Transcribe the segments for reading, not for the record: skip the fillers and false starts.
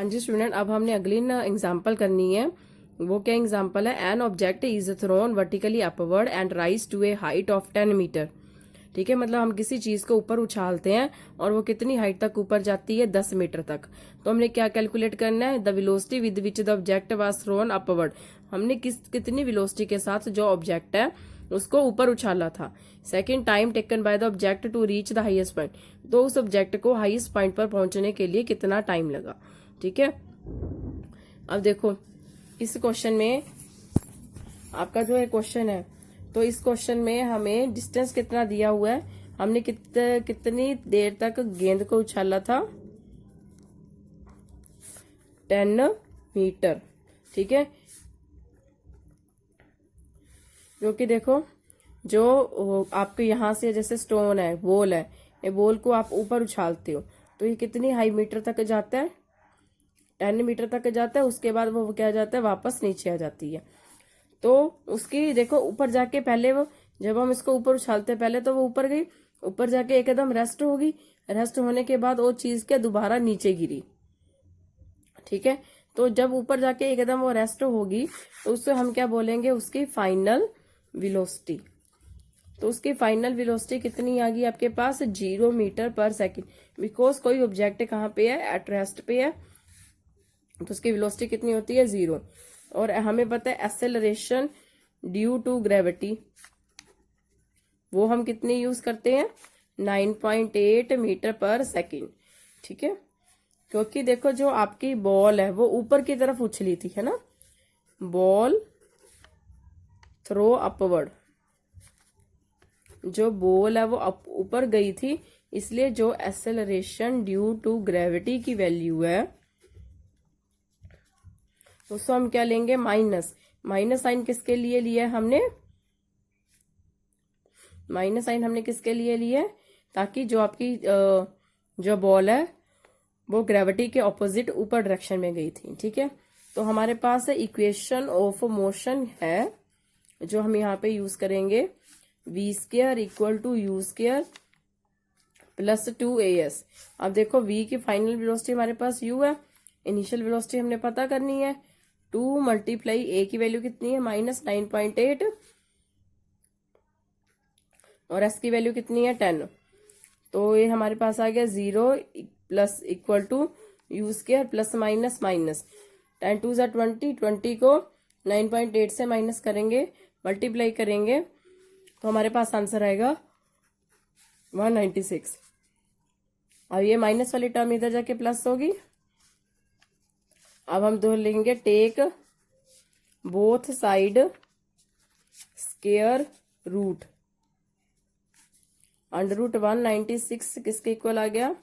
हाँ जी स्टूडेंट, अब हमने अगली ना एग्जाम्पल करनी है। वो क्या एग्जाम्पल है? An object is thrown vertically upward and rise to a height of 10 metre. ठीक है, मतलब हम किसी चीज को ऊपर उछालते हैं और वो कितनी हाइट तक ऊपर जाती है? 10 मीटर तक। तो हमने क्या कैलकुलेट करना है? The velocity with which the object was thrown upward. हमने कितनी वेलोसिटी के साथ जो ऑब्जेक्ट है उसको ऊपर उछाला था। Second, time taken by the object to reach the highest point. तो उस ऑब्जेक्ट को हाईएस्ट पॉइंट पर पहुंचने के लिए कितना टाइम लगा। ठीक है, अब देखो इस क्वेश्चन में आपका जो है क्वेश्चन है, तो इस क्वेश्चन में हमें डिस्टेंस कितना दिया हुआ है। हमने कितनी देर तक गेंद को उछाला था? 10 मीटर। ठीक है, क्योंकि देखो जो आपके यहाँ से जैसे स्टोन है, बॉल है, ये बॉल को आप ऊपर उछालते हो तो ये कितनी हाई मीटर तक जाता है? 10 मीटर तक जाता है। उसके बाद वो क्या जाता है? वापस नीचे आ जाती है। तो उसकी देखो ऊपर जाके पहले वो, जब हम इसको ऊपर उछालते हैं पहले तो वो ऊपर गई, ऊपर जाके एकदम रेस्ट होगी, रेस्ट होने के बाद वो चीज के दोबारा नीचे गिरी। ठीक है, तो जब ऊपर जाके एकदम वो रेस्ट होगी तो उससे हम क्या बोलेंगे? उसकी फाइनल वेलोसिटी। तो उसकी फाइनल वेलोसिटी कितनी आ गई आपके पास? 0 मीटर पर सेकेंड। बिकॉज कोई ऑब्जेक्ट कहाँ पे है? एट रेस्ट पे है, तो उसकी वेलोसिटी कितनी होती है? 0। और हमें पता है एक्सेलरेशन ड्यू टू ग्रेविटी, वो हम कितनी यूज करते हैं? 9.8 मीटर पर सेकेंड। ठीक है, क्योंकि देखो जो आपकी बॉल है वो ऊपर की तरफ उछली थी, है ना? बॉल थ्रो अपवर्ड, जो बॉल है वो ऊपर गई थी, इसलिए जो एक्सेलरेशन ड्यू टू ग्रेविटी की वैल्यू है उसको हम क्या लेंगे? माइनस। माइनस साइन किसके लिए लिया है हमने? माइनस साइन हमने किसके लिए लिया है? ताकि जो आपकी जो बॉल है वो ग्रेविटी के ऑपोजिट ऊपर डायरेक्शन में गई थी। ठीक है, तो हमारे पास इक्वेशन ऑफ मोशन है जो हम यहाँ पे यूज करेंगे। V square equal to u square plus 2as। अब देखो v की फाइनल वेलोसिटी हमारे पास u है, इनिशियल वेलोसिटी हमने पता करनी है। 2 मल्टीप्लाई a की वैल्यू कितनी है? -9.8, और s की वैल्यू कितनी है? 10। तो ये हमारे पास आ गया 0 plus equal to u square plus minus minus 10 2 20, 20 को 9.8 से माइनस करेंगे, मल्टीप्लाई करेंगे, तो हमारे पास आंसर आएगा 196। अब ये माइनस वाली टर्म इधर जाके प्लस होगी। अब हम दो लेंगे, take both side square root. Under root 196 किसके इक्वल आ गया?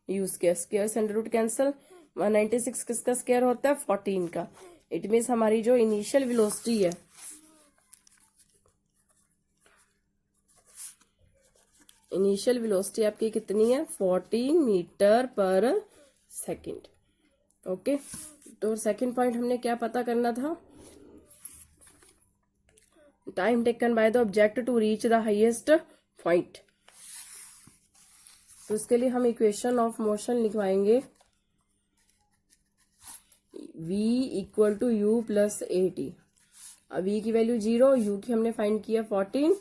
U square. स्क्वायर से अंडर रूट कैंसिल। 196 किसका स्क्वायर होता है? 14 का। इट मीन्स हमारी जो इनिशियल वेलोसिटी है, इनिशियल वेलोसिटी आपकी कितनी है? 14 मीटर पर सेकेंड। ओके, तो सेकेंड पॉइंट हमने क्या पता करना था? Time taken by the object to reach the highest point. तो इसके लिए हम इक्वेशन ऑफ मोशन लिखवाएंगे v equal to u plus a t. अब v की वैल्यू 0, u की हमने फाइंड किया 14,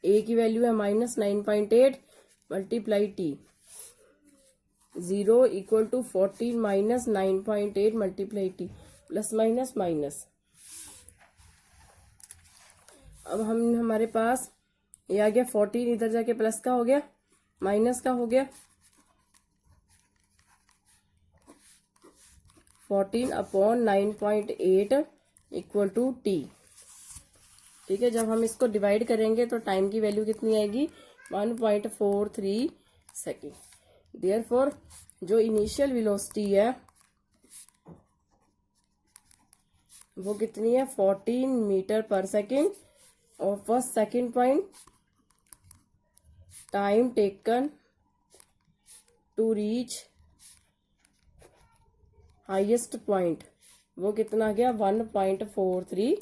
a की वैल्यू है -9.8 multiply t। 0 equal to 14 minus 9.8 multiply t, plus minus minus. अब हमारे पास ये आ गया 14, इधर जाके प्लस का हो गया, माइनस का हो गया। 14 अपॉन 9.8 इक्वल टू टी। ठीक है, जब हम इसको डिवाइड करेंगे तो टाइम की वैल्यू कितनी आएगी? 1.43 सेकेंड। देयरफॉर जो इनिशियल वेलोसिटी है वो कितनी है? 14 मीटर पर सेकेंड। और first second point, time taken to reach highest point, वो कितना गया? 1.43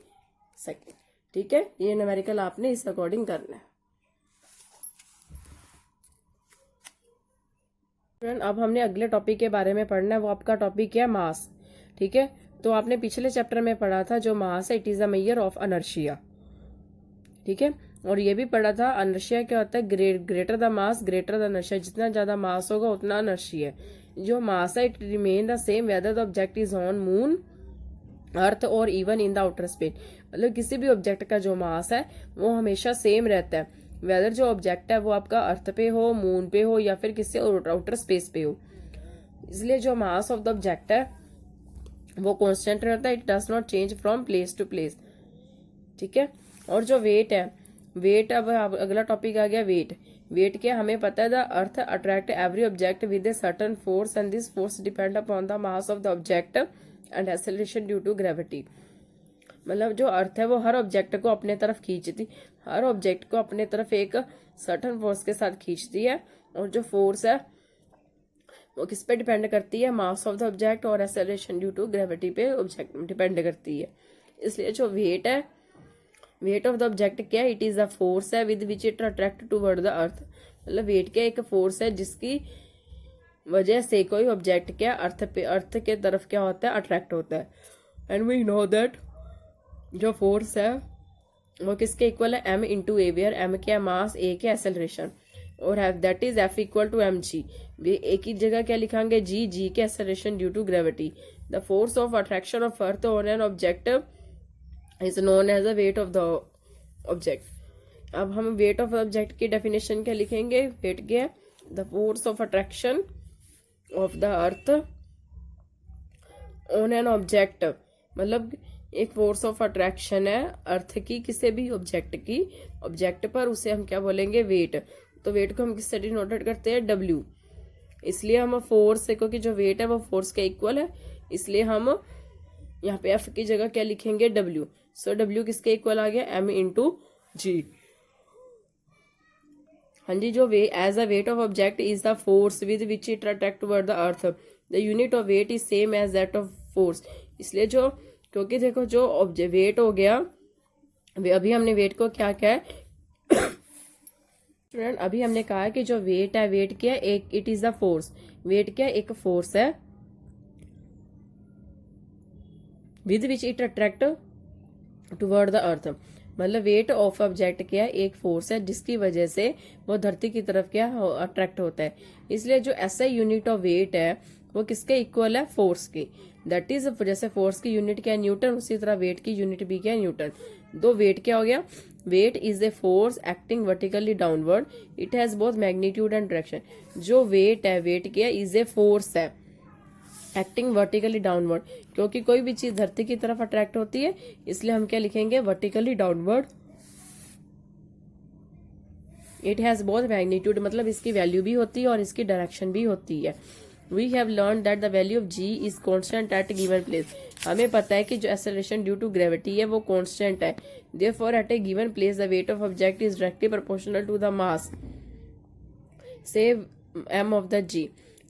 सेकेंड। ठीक है, ये न्यूमेरिकल आपने इस अकॉर्डिंग करना है। स्टूडेंट अब हमने अगले टॉपिक के बारे में पढ़ना है, वो आपका टॉपिक है मास। ठीक है, तो आपने पिछले चैप्टर में पढ़ा था जो मास है it is a measure of inertia. ठीक है, और ये भी पढ़ा था अनर्शिया क्या होता है, greater the mass greater the inertia, जितना ज्यादा मास होगा उतना अनर्शिया है। जो मास है it remain the same whether the object is on moon earth और even in the outer space. मतलब किसी भी ऑब्जेक्ट का जो मास है वो हमेशा सेम रहता है, वेदर जो ऑब्जेक्ट है वो आपका अर्थ पे हो, मून पे हो या फिर किसी आउटर स्पेस पे हो। इसलिए जो मास ऑफ द ऑब्जेक्ट है वो कांस्टेंट रहता है, it does not change from place to place. ठीक है, और जो वेट है, वेट अब अगला टॉपिक आ गया वेट। वेट क्या, हमें पता है the earth attract every object with a certain force and this force depend upon the mass of the object and acceleration due to gravity. मतलब जो अर्थ है वो हर ऑब्जेक्ट को अपने तरफ खींचती, हर ऑब्जेक्ट को अपने तरफ एक सर्टन फोर्स के साथ खींचती है, और जो फोर्स है वो किस पे डिपेंड करती है, मास ऑफ द ऑब्जेक्ट और एक्सेलरेशन ड्यू टू ग्रेविटी पे ऑब्जेक्ट डिपेंड करती है। इसलिए जो वेट है, वेट ऑफ द ऑब्जेक्ट क्या है, इट इज द फोर्स है with which it attract toward the earth. मतलब वेट क्या एक फोर्स है जिसकी वजह से कोई ऑब्जेक्ट क्या अर्थ के तरफ क्या होता है, अट्रैक्ट होता है। एंड वी नो दैट जो फोर्स है वो किसके इक्वल है, m into a, where m क्या मास, a क्या एक्सेलरेशन, और that is f equal to m g. एक ही जगह क्या लिखांगे, g के acceleration due to gravity. The force of attraction of earth on an object is known as the weight of the object. अब हम वेट ऑफ ऑब्जेक्ट की definition क्या लिखेंगे, वेट क्या है, the force of attraction of the earth on an object. मतलब एक force of attraction है अर्थ की किसी भी ऑब्जेक्ट की, ऑब्जेक्ट पर, उसे हम क्या बोलेंगे, वेट। तो वेट को हम किससे डिनोटेड करते हैं, W। इसलिए हम फोर्स से, क्योंकि जो वेट है वो फोर्स के इक्वल है, इसलिए हम यहाँ पे F की जगह क्या लिखेंगे, W। सो W किसके इक्वल आ गया, m इंटू जी। हाँ जी, जो way as a weight of object is the force with which it attract toward the earth, the unit of weight is same as that of force. इसलिए जो, क्योंकि देखो जो वेट हो गया, अभी हमने वेट को क्या कहा है स्टूडेंट, अभी हमने कहा है कि जो वेट है, वेट क्या है, एक it is the force. Weight क्या है, एक फोर्स है with which it attract toward the earth. मतलब वेट ऑफ ऑब्जेक्ट क्या है, एक फोर्स है जिसकी वजह से वो धरती की तरफ क्या अट्रैक्ट होता है। इसलिए जो ऐसा यूनिट ऑफ वेट है वो किसके इक्वल है, फोर्स की। दैट इज, जैसे फोर्स की यूनिट क्या है, न्यूटन, उसी तरह वेट की यूनिट भी क्या है, न्यूटन। दो वेट क्या हो गया, weight is a force acting vertically downward, it has both magnitude and direction. जो वेट है, वेट क्या है, इज ए फोर्स है एक्टिंग वर्टिकली डाउनवर्ड, क्योंकि कोई भी चीज धरती की तरफ अट्रैक्ट होती है, इसलिए हम क्या लिखेंगे, vertically downward. It has both magnitude, मतलब इसकी वैल्यू भी होती है और इसकी डायरेक्शन भी होती है। We have learn that the value of g is constant at given place. हमें पता है कि जो एक्सेलरेशन ड्यू टू ग्रेविटी है वो कॉन्स्टेंट है। Therefore at a given place the weight of object is directly proportional to the mass, say m of the g,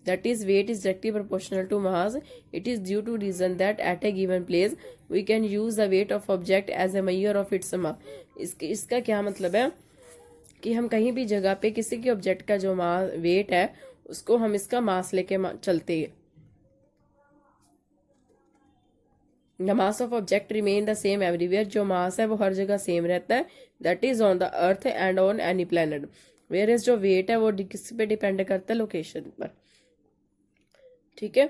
that is weight is directly proportional to mass. It is due to reason that at a given place we can use the weight of object as a measure of its mass. इसका क्या मतलब है कि हम कहीं भी जगह पे किसी के ऑब्जेक्ट का जो वेट है उसको हम इसका मास लेके चलते हैं। The mass of object remain the same everywhere, जो मास है वो हर जगह सेम रहता है, that is on the earth and on any planet. Where is जो वेट है वो किस पे डिपेंड करता है, लोकेशन पर। ठीक है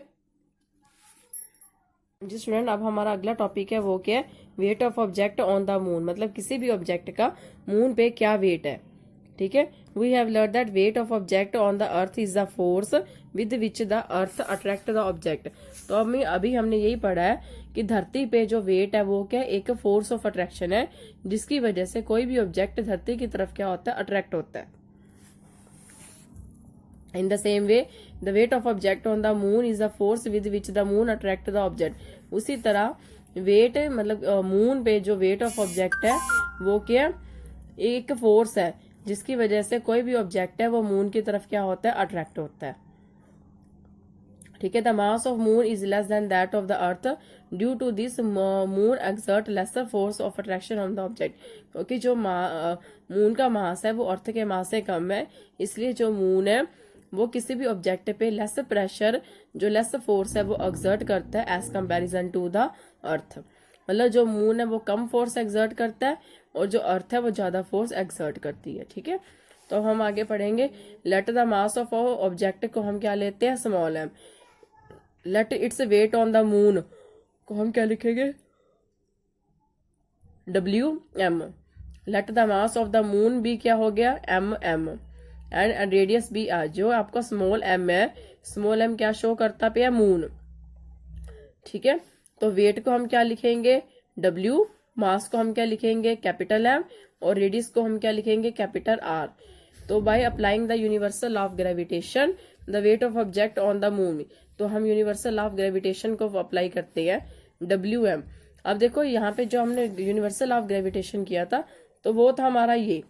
जी स्टूडेंट, अब हमारा अगला टॉपिक है वो क्या है, wait of object on the moon. मतलब किसी भी ऑब्जेक्ट का मून पे क्या वेट है। ठीक है, we have learn that weight of object on the earth is the force with which the earth attract the object. तो अभी हमने यही पढ़ा है कि धरती पे जो वेट है वो क्या, एक फोर्स ऑफ अट्रैक्शन है जिसकी वजह से कोई भी ऑब्जेक्ट धरती की तरफ क्या होता है, अट्रैक्ट होता है। In the same way, the weight of object on the moon is the force with which the moon attract the object. उसी तरह वेट, मतलब मून पे जो वेट ऑफ ऑब्जेक्ट है वो क्या, एक फोर्स है जिसकी वजह से कोई भी ऑब्जेक्ट है वो मून की तरफ क्या होता है, अट्रैक्ट होता है। ठीक है, the mass of moon is less than that of the earth, due to this moon exert lesser force of attraction on the object. क्योंकि जो मून का मास है वो अर्थ के मास से कम है, इसलिए जो मून है वो किसी भी ऑब्जेक्ट पे लेस प्रेशर, जो लेस फोर्स है वो एक्सर्ट करता है as comparison to the earth. मतलब जो मून है वो कम फोर्स एक्सर्ट करता है और जो अर्थ है वो ज्यादा फोर्स एक्सर्ट करती है। ठीक है, तो हम आगे पढ़ेंगे। Let the mass of object को हम क्या लेते हैं, small m. Let its weight on the moon को हम क्या लिखेंगे, WM। Let the mass of the moon भी क्या हो गया, MM। एंड रेडियस भी आर। जो आपका स्मॉल m है, स्मॉल m क्या शो करता पे है, मून। ठीक है, तो वेट को हम क्या लिखेंगे, W। मास को हम क्या लिखेंगे, कैपिटल M। और रेडियस को हम क्या लिखेंगे, कैपिटल R। तो by applying the universal of gravitation the weight of object on the moon, तो हम यूनिवर्सल ऑफ ग्रेविटेशन को अप्लाई करते हैं, WM। अब देखो यहाँ पे जो हमने यूनिवर्सल ऑफ ग्रेविटेशन किया था तो वो था हमारा ये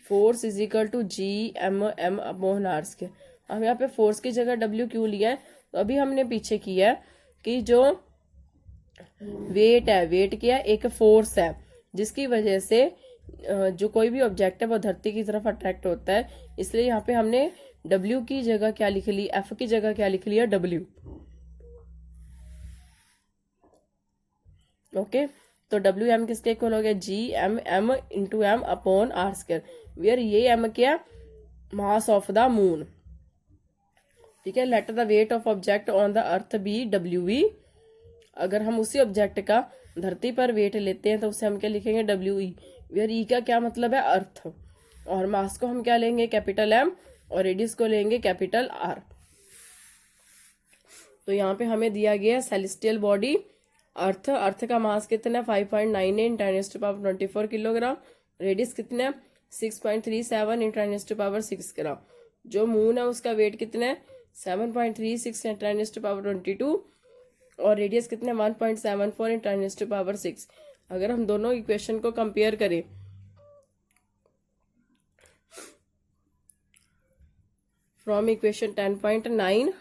force is equal to GM upon R square. हम यहाँ पे फोर्स की जगह W क्यों लिया है, तो अभी हमने पीछे किया है कि जो वेट है, वेट क्या है, एक फोर्स है जिसकी वजह से जो कोई भी ऑब्जेक्ट है वो धरती की तरफ अट्रैक्ट होता है। इसलिए यहाँ पे हमने W की जगह क्या लिख ली, F की जगह क्या लिख लिया, W। ओके, तो WM किसके इक्वल हो गया, GM into M upon R square. Where ये M क्या, मास ऑफ द मून। ठीक है, let the weight of object on the earth be WE। अगर हम उसी ऑब्जेक्ट का धरती पर वेट लेते हैं तो उसे हम क्या लिखेंगे, WE। वेयर E का क्या मतलब है, अर्थ। और मास को हम क्या लेंगे, कैपिटल M। और रेडियस को लेंगे कैपिटल R। तो यहाँ पे हमें दिया गया है सेलेस्टियल बॉडी अर्थ। अर्थ का मास कितना है, 5.98 × 10⁻24 किलोग्राम। रेडियस कितना है, 6.37 × 10⁻6 ग्राम। जो मून है उसका वेट कितना है, 7.36 × 10⁻22। और रेडियस कितना है, 1.74 × 10⁻6। अगर हम दोनों इक्वेशन को कंपेयर करें, फ्रॉम इक्वेशन 10.9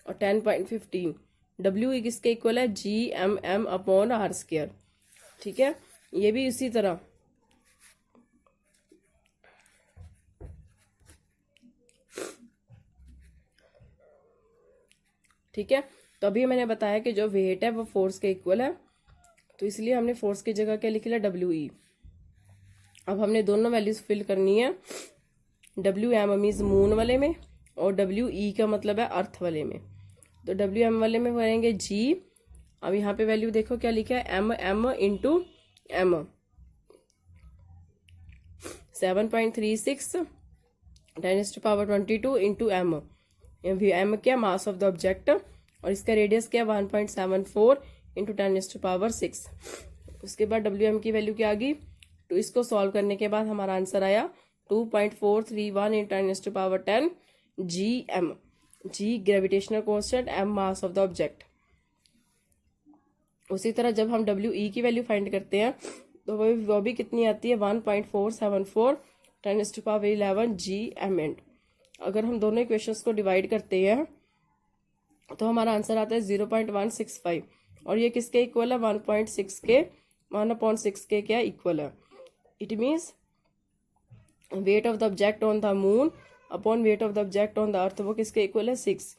और 10.15, WE किसके इक्वल है, GM अपॉन R स्क्वायर। ठीक है, ये भी इसी तरह। ठीक है, तो अभी मैंने बताया कि जो वेट है वो फोर्स के इक्वल है, तो इसलिए हमने फोर्स की जगह क्या लिख लिया, WE। अब हमने दोनों वैल्यूज फिल करनी है, WM मीन्स मून वाले में और WE का मतलब है अर्थ वाले में। तो WM वाले में करेंगे G। अब यहाँ पे वैल्यू देखो क्या लिखा है, MM into M। 7.36 10⁻22 into M। M क्या, मास ऑफ द ऑब्जेक्ट। और इसका रेडियस क्या, 1.74 इंटू 10⁻6। उसके बाद WM की वैल्यू क्या आ गई, तो इसको सॉल्व करने के बाद हमारा आंसर आया 2.431 into 10⁻10 GM। G gravitational constant, M mass of the object. उसी तरह जब हम WE की वैल्यू फाइंड करते हैं तो वो भी कितनी आती है, 1.474 10⁻11 GM। अगर हम दोनों इक्वेशंस को डिवाइड करते हैं तो हमारा आंसर आता है 0.165। और ये किसके इक्वल है, 1.6 के, 1/6 के क्या इक्वल है। It means wait of the object on the moon upon weight of the object on the अर्थ वो किसके इक्वल है, 6।